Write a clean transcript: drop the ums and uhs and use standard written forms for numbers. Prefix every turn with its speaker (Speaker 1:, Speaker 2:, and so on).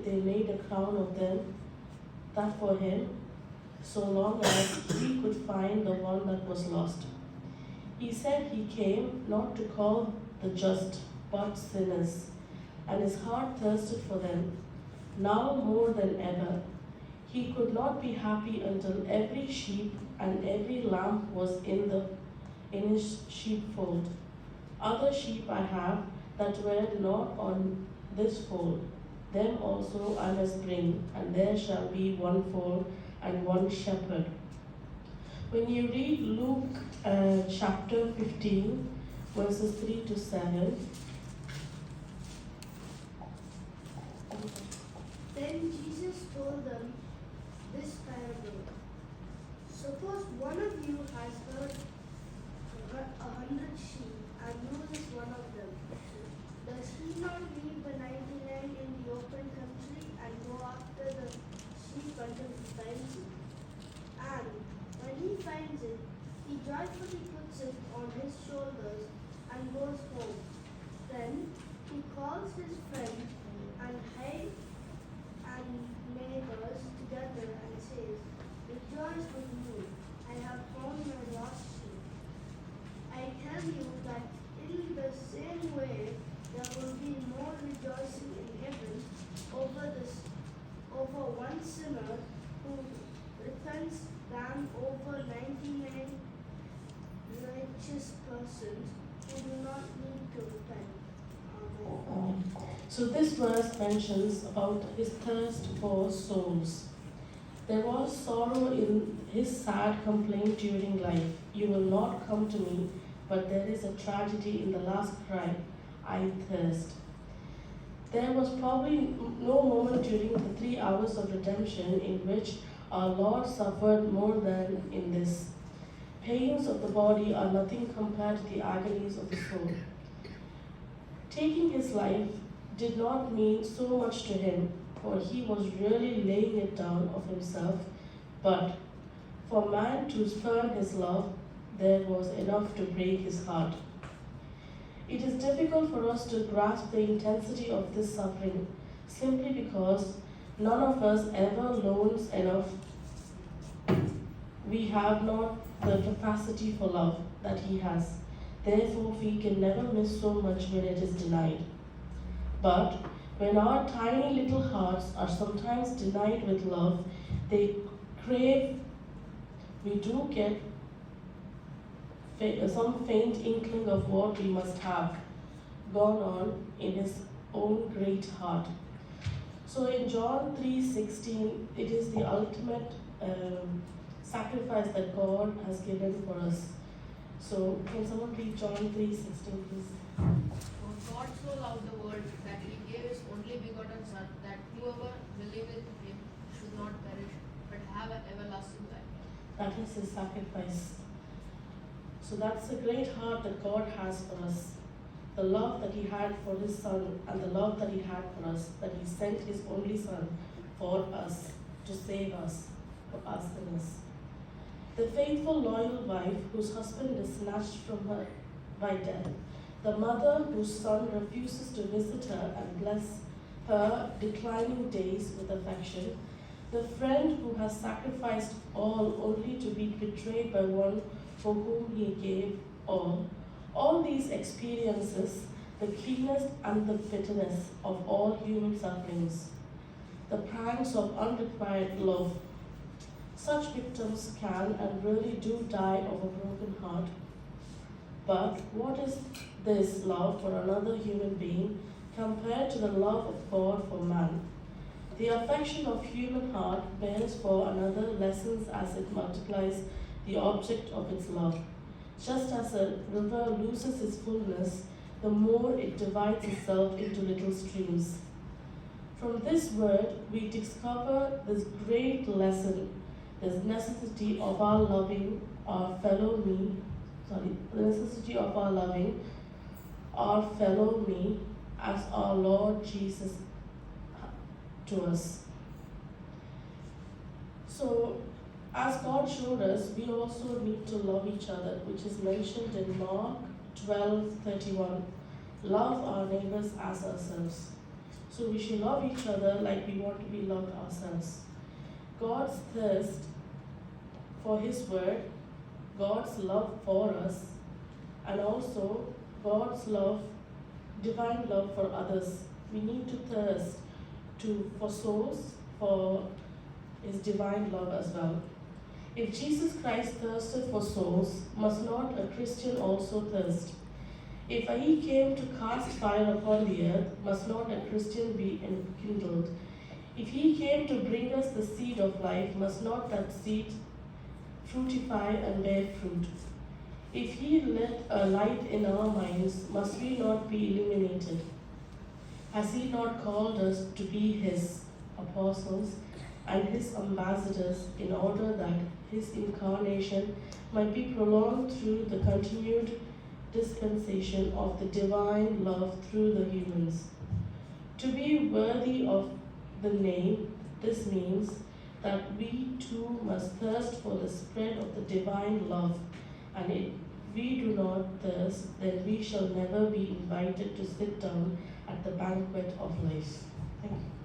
Speaker 1: they made a crown of them, that for him, so long as he could find the one that was lost. He said he came not to call the just, but sinners, and his heart thirsted for them. Now more than ever, he could not be happy until every sheep and every lamb was in his sheepfold. Other sheep I have that were not on this fold, them also I must bring, and there shall be one fold and one shepherd. When you read Luke chapter 15, verses 3 to 7,
Speaker 2: Then Jesus told them this parable. Suppose one of you has heard 100 sheep and loses one of them. Does he not leave the 99 in the open country and go after the sheep until he finds it? And when he finds it, he joyfully puts it on his shoulders and goes home. Then he calls his friends and neighbors together and says, Rejoice with me, I have found my lost sheep. I tell you that in the same way there will be more rejoicing in heaven over one sinner who repents than over 99 righteous persons who do not need to repent. Amen.
Speaker 1: so this verse mentions about his thirst for souls. There was sorrow in his sad complaint during life. You will not come to me, but there is a tragedy in the last cry, I thirst. There was probably no moment during the 3 hours of redemption in which our Lord suffered more than in this. Pains of the body are nothing compared to the agonies of the soul. Taking his life did not mean so much to him, for he was really laying it down of himself, but for man to spurn his love, there was enough to break his heart. It is difficult for us to grasp the intensity of this suffering simply because none of us ever loans enough. We have not the capacity for love that he has. Therefore, we can never miss so much when it is denied. But when our tiny little hearts are sometimes denied with love, they crave, we do get some faint inkling of what we must have gone on in his own great heart. So in John 3:16, it is the ultimate sacrifice that God has given for us. So can someone read John 3:16, please?
Speaker 3: For God so loved the world that he gave his only begotten Son, that whoever believeth in him should not perish, but have an everlasting life.
Speaker 1: That is his sacrifice. So that's the great heart that God has for us. The love that he had for his Son and the love that he had for us, that he sent his only Son for us, to save us, for us sinners. The faithful, loyal wife whose husband is snatched from her by death. The mother whose son refuses to visit her and bless her declining days with affection. The friend who has sacrificed all only to be betrayed by one for whom he gave all. All these experiences, the keenness and the bitterness of all human sufferings, the pangs of unrequited love. Such victims can and really do die of a broken heart. But what is this love for another human being compared to the love of God for man? The affection of human heart bears for another lessons as it multiplies the object of its love. Just as a river loses its fullness, the more it divides itself into little streams. From this word, we discover this great lesson, the necessity of our loving our fellow me, as our Lord Jesus to us. So, as God showed us, we also need to love each other, which is mentioned in Mark 12:31. Love our neighbors as ourselves. So we should love each other like we want to be loved ourselves. God's thirst for His word, God's love for us, and also God's love, divine love for others. We need to thirst for souls, for His divine love as well. If Jesus Christ thirsted for souls, must not a Christian also thirst? If He came to cast fire upon the earth, must not a Christian be enkindled? If He came to bring us the seed of life, must not that seed fructify and bear fruit? If He lit a light in our minds, must we not be illuminated? Has He not called us to be His apostles and His ambassadors in order that His incarnation might be prolonged through the continued dispensation of the divine love through the humans? To be worthy of the name, this means that we too must thirst for the spread of the divine love, and if we do not thirst, then we shall never be invited to sit down at the banquet of life. Thank you.